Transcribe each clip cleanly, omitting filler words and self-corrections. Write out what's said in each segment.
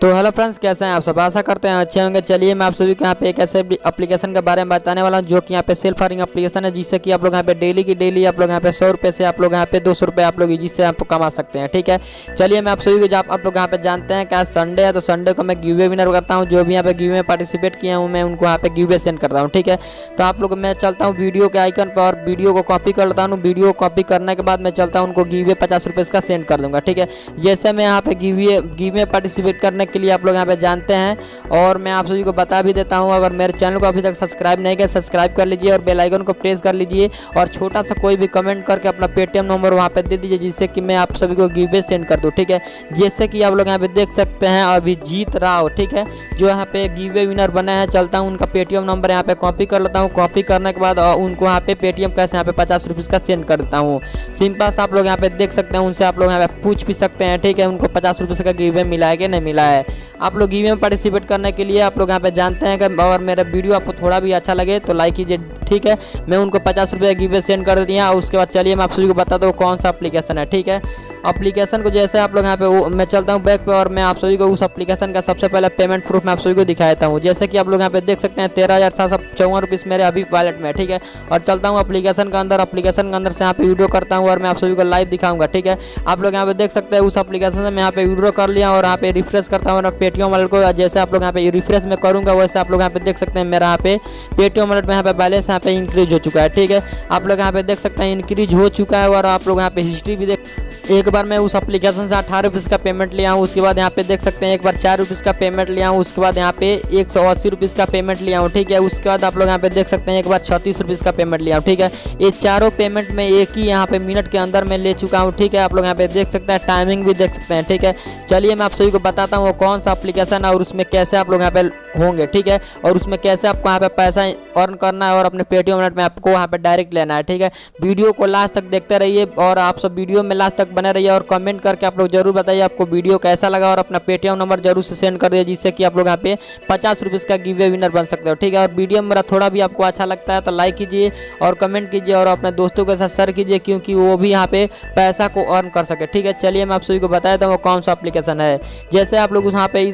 तो hello friends, कैसे हैं आप सब? आशा करते हैं अच्छे होंगे। चलिए मैं आप सभी को यहाँ पे एक ऐसे एप्लीकेशन के बारे में बताने वाला हूँ जो कि यहाँ पे सेल्फ अर्निंग एप्लीकेशन है, जिससे कि आप लोग यहाँ पे डेली की डेली आप लोग यहाँ पे 100 रुपये से आप लोग यहाँ पे 200 रुपये आप लोग जिससे आप कमा सकते हैं। ठीक है, चलिए मैं आप सभी को आप लोग यहाँ पे जानते हैं कि आज संडे है, तो संडे को मैं गिव विनर करता हूँ। जो भी यहाँ पे गिव में पार्टिसिपेट किया हूँ मैं उनको यहाँ पे गिव सेंड करता हूँ। ठीक है, तो आप लोग मैं चलता हूँ वीडियो के आइकन पर और वीडियो को कॉपी कर लेता हूँ। वीडियो को कॉपी करने के बाद मैं चलता हूँ उनको गिव 50 रुपये का सेंड कर दूँगा। ठीक है, जैसे मैं यहाँ पे गिव में पार्टिसिपेट करने के लिए आप लोग यहाँ पे जानते हैं और मैं आप सभी को बता भी देता हूं। अगर मेरे चैनल को अभी तक सब्सक्राइब नहीं किया, सब्सक्राइब कर लीजिए और बेल आइकन को प्रेस कर लीजिए और छोटा सा कोई भी कमेंट करके अपना पेटीएम नंबर वहां पे दे दीजिए, जिससे कि मैं आप सभी को गिव सेंड कर दूं। ठीक है, जैसे कि आप लोग यहां पे देख सकते हैं अभिजीत राव, ठीक है, जो यहाँ पे गिव विनर बने हैं। चलता हूँ उनका पेटीएम नंबर यहाँ पे कॉपी कर लेता हूँ। कॉपी करने के बाद उनको यहाँ पे पेटीएम कैश यहाँ पे 50 रुपये का सेंड कर देता हूँ। सिंपल सा आप लोग यहाँ पे देख सकते हैं, उनसे आप लोग यहाँ पे पूछ भी सकते हैं। ठीक है, उनको 50 रुपये का गिव मिला है कि नहीं मिला है। आप लोग गिव में पार्टिसिपेट करने के लिए आप लोग यहाँ पे जानते हैं कि और मेरा वीडियो आपको थोड़ा भी अच्छा लगे तो लाइक कीजिए। ठीक है, मैं उनको 50 रुपये गिव सेंड कर दिया। उसके बाद चलिए मैं आप सभी को बताता हूँ कौन सा एप्लीकेशन है। ठीक है, एप्लीकेशन को जैसे आप लोग यहाँ पे मैं चलता हूँ बैक पे और मैं आप सभी को उस एप्लीकेशन का सबसे पहले पेमेंट प्रूफ मैं आप सभी को दिखाता हूँ। जैसे कि आप लोग यहाँ पे देख सकते हैं 13,754 रुपये मेरे अभी वॉलेट में। ठीक है, और चलता हूँ एप्लीकेशन के अंदर। एप्लीकेशन के अंदर से यहाँ पे वीडियो करता हूँ और मैं आप सभी को लाइव दिखाऊंगा। ठीक है, आप लोग यहाँ पे देख सकते हैं उस एप्लीकेशन से मैं यहाँ पे वीडियो कर लिया और यहाँ पे रिफ्रेश करता हूँ पेटीएम वॉलेट को। जैसे आप लोग यहाँ पे रिफ्रेश में करूँगा वैसे आप लोग यहाँ पे देख सकते हैं मेरा यहाँ पे पेटीएम वॉलेट में यहाँ पे बैलेंस यहाँ पे इंक्रीज हो चुका है। ठीक है, आप लोग यहाँ पे देख सकते हैं इंक्रीज हो चुका है और आप लोग यहाँ पे हिस्ट्री भी देख। एक बार मैं उस एप्लीकेशन से 18 रुपये का पेमेंट लिया हूँ। उसके बाद यहाँ पे देख सकते हैं एक बार 4 रुपये का पेमेंट लिया हूँ। उसके बाद यहाँ पे 180 रुपये का पेमेंट लिया हूँ। ठीक है, उसके बाद आप लोग यहाँ पे देख सकते हैं एक बार 36 रुपये का पेमेंट लिया हूँ। ठीक है, ये चारों पेमेंट में एक ही यहाँ पे मिनट के अंदर मैं ले चुका हूँ। ठीक है, आप लोग यहाँ पे देख सकते हैं, टाइमिंग भी देख सकते हैं। ठीक है, चलिए मैं आप सभी को बताता हूँ वो कौन सा एप्लीकेशन है और उसमें कैसे आप लोग यहाँ पे होंगे। ठीक है, और उसमें कैसे आपको यहाँ पे पैसा अर्न करना है और अपने पेटीएम वॉलेट में आपको यहाँ पे डायरेक्ट लेना है। ठीक है, वीडियो को लास्ट तक देखते रहिए और आप सब वीडियो में लास्ट तक बने रहिए और कमेंट करके आप लोग जरूर बताइए आपको वीडियो कैसा लगा और अपना पेटीएम नंबर जरूर से सेंड कर दिए, जिससे कि आप लोग यहाँ पे 50 रुपये का गिव विनर बन सकते हो। ठीक है, और वीडियो मेरा थोड़ा भी आपको अच्छा लगता है तो लाइक कीजिए और कमेंट कीजिए और अपने दोस्तों के साथ शेयर कीजिए, क्योंकि वो भी यहाँ पे पैसा को अर्न कर सके। ठीक है, चलिए मैं आप सभी को बताया था वो कौन सा एप्लीकेशन है। जैसे आप लोग यहाँ पे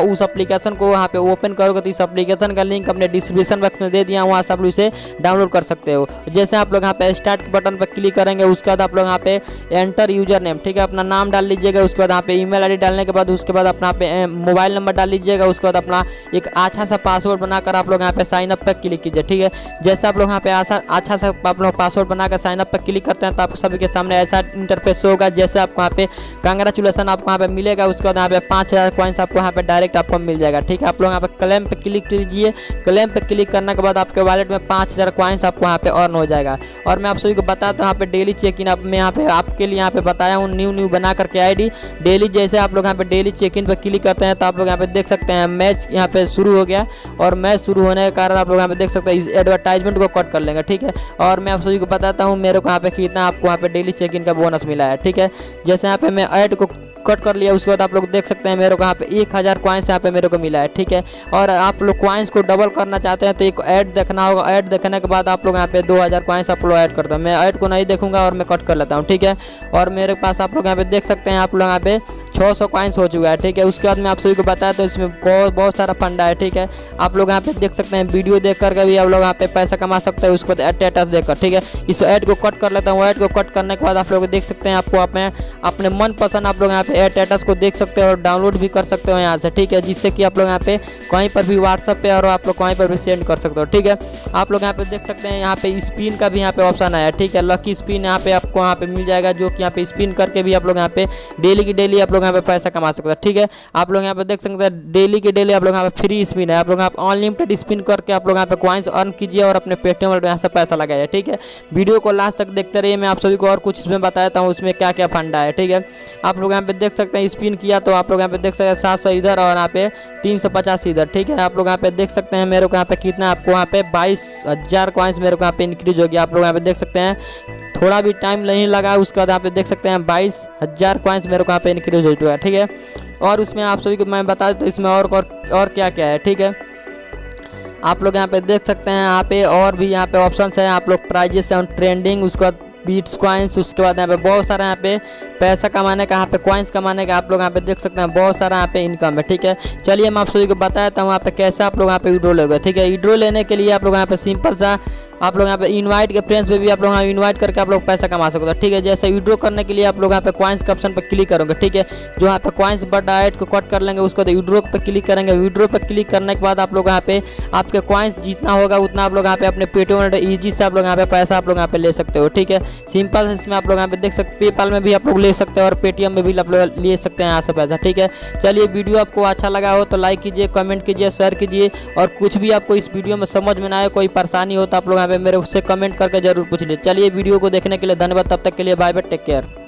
उस एप्लीकेशन को यहाँ पे ओपन करोगे तो इस एप्लीकेशन का लिंक अपने डिस्क्रिप्शन बॉक्स में दे दिया, वहाँ से आप लोग इसे डाउनलोड कर सकते हो। जैसे आप लोग यहाँ पे स्टार्ट के बटन पर क्लिक करेंगे, उसके बाद आप लोग यहाँ पे एंटर यूजर नेम, ठीक है, अपना नाम डाल लीजिएगा। उसके बाद यहाँ पे ईमेल आईडी डालने के बाद उसके बाद अपना मोबाइल नंबर डाल लीजिएगा। उसके बाद अपना एक अच्छा सा पासवर्ड बनाकर आप लोग यहाँ पे साइन अप पर क्लिक कीजिए। ठीक है, जैसे आप लोग यहाँ पे अच्छा सा आप लोग पासवर्ड बनाकर साइन अप पर क्लिक करते हैं तो आप सभी के सामने ऐसा इंटरफेस होगा। जैसे आपको यहाँ पे कांग्रेचुलेसन आपको यहाँ पे मिलेगा। उसके बाद यहाँ पे 5000 कॉइन्स आपको यहाँ पे डायरेक्ट आपको मिल जाएगा। ठीक है, आप लोग यहाँ पे क्लेम पे क्लिक कीजिए। क्लेम पे क्लिक करने के बाद आपके वॉलेट में 5000 कॉइन्स आपको यहाँ पे अर्न हो जाएगा। और मैं आप सभी को बताता हूँ यहाँ पे डेली चेक इन मैं यहाँ पे आपके लिए यहाँ पे बताया हूँ न्यू बना करके आईडी डेली। जैसे आप लोग यहाँ पे डेली चेक इन पे क्लिक करते हैं तो आप लोग यहाँ पे देख सकते हैं मैच यहाँ पे शुरू हो गया और मैच शुरू होने के कारण आप लोग यहाँ पे देख सकते हैं इस एडवर्टाइजमेंट को कट कर लेंगे। ठीक है, और मैं आप सभी को बताता हूँ मेरे को यहाँ पे कितना आपको यहाँ पे डेली चेक इन का बोनस मिला है। ठीक है, जैसे यहाँ पे मैं ऐड को कट कर लिया। उसके बाद आप लोग देख सकते हैं मेरे को यहाँ पे 1000 कॉइन्स यहाँ पे मेरे को मिला है। ठीक है, और आप लोग कॉइन्स को डबल करना चाहते हैं तो एक ऐड देखना होगा। ऐड देखने के बाद आप लोग यहाँ पे 2000 कॉइन्स आप लोग ऐड करते हैं। मैं ऐड को नहीं देखूंगा और मैं कट कर लेता हूँ। ठीक है, और मेरे पास आप लोग यहाँ पे देख सकते हैं आप लोग यहाँ पे 600 कॉइन्स हो चुका है। ठीक है, उसके बाद मैं आप सभी को बताया तो इसमें बहुत सारा फंडा है। ठीक है, आप लोग यहाँ पे देख सकते हैं वीडियो देख करके भी आप लोग यहाँ पे पैसा कमा सकते हैं। उसके बाद स्टेटस देखकर। ठीक है, इस ऐड को कट कर लेता हूँ। ऐड को कट करने के बाद आप लोग देख सकते हैं आपको अपने मनपसंद आप लोग यहाँ पे स्टेटस को देख सकते हो और डाउनलोड भी कर सकते हो यहाँ से। ठीक है, जिससे कि आप लोग यहाँ पे कहीं पर भी व्हाट्सएप पे और आप लोग कहीं पर भी सेंड कर सकते हो। ठीक है, आप लोग यहाँ पे देख सकते हैं यहाँ पे स्पिन का भी यहाँ पे ऑप्शन आया है। ठीक है, लकी स्पिन यहाँ पे आपको यहाँ पे मिल जाएगा, जो कि यहाँ पे स्पिन करके भी आप लोग यहाँ पे डेली की डेली आप लोग यहाँ पे पैसा कमा सकते हैं। ठीक है, आप लोग यहाँ पे देख सकते हैं डेली की डेली आप लोग यहाँ पे फ्री स्पिन है। आप लोग यहाँ पे अनलिमिटेड स्पिन करके आप लोग यहाँ पे कॉइन्स अर्न कीजिए और अपने पेटीएम वॉलेट में यहाँ से पैसा लगाइए। ठीक है, वीडियो को लास्ट तक देखते रहिए। मैं आप सभी को और कुछ इसमें बताता हूँ उसमें क्या क्या फंडा है। ठीक है, आप लोग यहाँ पे देख सकते हैं स्पिन किया तो आप लोग यहाँ पे देख सकते हैं 700 इधर और यहाँ पे 350 इधर। ठीक है, आप लोग यहाँ पे देख सकते हैं मेरे को यहाँ पे कितना आपको यहाँ पे 22,000 कॉइन्स मेरे को यहाँ पे इंक्रीज हो गया। आप लोग यहाँ पे देख सकते हैं थोड़ा भी टाइम नहीं लगा। उसके बाद यहाँ पे देख सकते हैं 22,000 कॉइन्स मेरे को यहाँ पे इंक्रीज हो चुका है। ठीक है, और उसमें आप सभी को मैं बता देता हूँ इसमें और क्या क्या है। ठीक है, आप लोग यहाँ पे देख सकते हैं यहाँ पे और भी यहाँ पे ऑप्शन है। आप लोग प्राइजेस और ट्रेंडिंग, उसके बाद बीट्स कॉइन्स, उसके बाद यहाँ पे बहुत सारा यहाँ पे पैसा कमाने का, यहाँ पे कॉइन्स कमाने का आप लोग यहाँ पे देख सकते हैं बहुत सारा यहाँ पे इनकम है। ठीक है, चलिए मैं आप सभी को बताया था वहाँ पे कैसे आप लोग यहाँ पे विड्रॉ लोगे। ठीक है, विड्रॉ लेने के लिए आप लोग यहाँ पे सिंपल सा आप लोग यहाँ पे इनवाइट के फ्रेंड्स पे भी आप लोग यहाँ इनवाइट करके आप लोग पैसा कमा सकते हो। ठीक है, जैसे विड्रॉ करने के लिए आप लोग यहाँ पे कॉइन्स के ऑप्शन पे क्लिक करोगे। ठीक है, जो यहाँ पे कॉइन्स बट डायरेक्ट को कट कर लेंगे, उसको विड्रॉ पे क्लिक करेंगे। विड्रॉ पे क्लिक करने के बाद आप लोग यहाँ पे आपके कॉइन्स जितना होगा उतना आप लोग यहाँ पे अपने पेटीएम वॉलेट ईजी से आप लोग यहाँ पे पैसा आप लोग यहाँ पे ले सकते हो। ठीक है, सिंपल इसमें आप लोग यहाँ पे देख सकते, पेपाल में भी आप लोग ले सकते हो और पेटीएम में भी आप लोग ले सकते हैं यहाँ से पैसा। ठीक है, चलिए वीडियो आपको अच्छा लगा हो तो लाइक कीजिए, कमेंट कीजिए, शेयर कीजिए, और कुछ भी आपको इस वीडियो में समझ में ना आए, कोई परेशानी हो तो आप लोग यहाँ पे मेरे उससे कमेंट करके जरूर पूछ लीजिए। चलिए वीडियो को देखने के लिए धन्यवाद, तब तक के लिए बाय बाय, टेक केयर।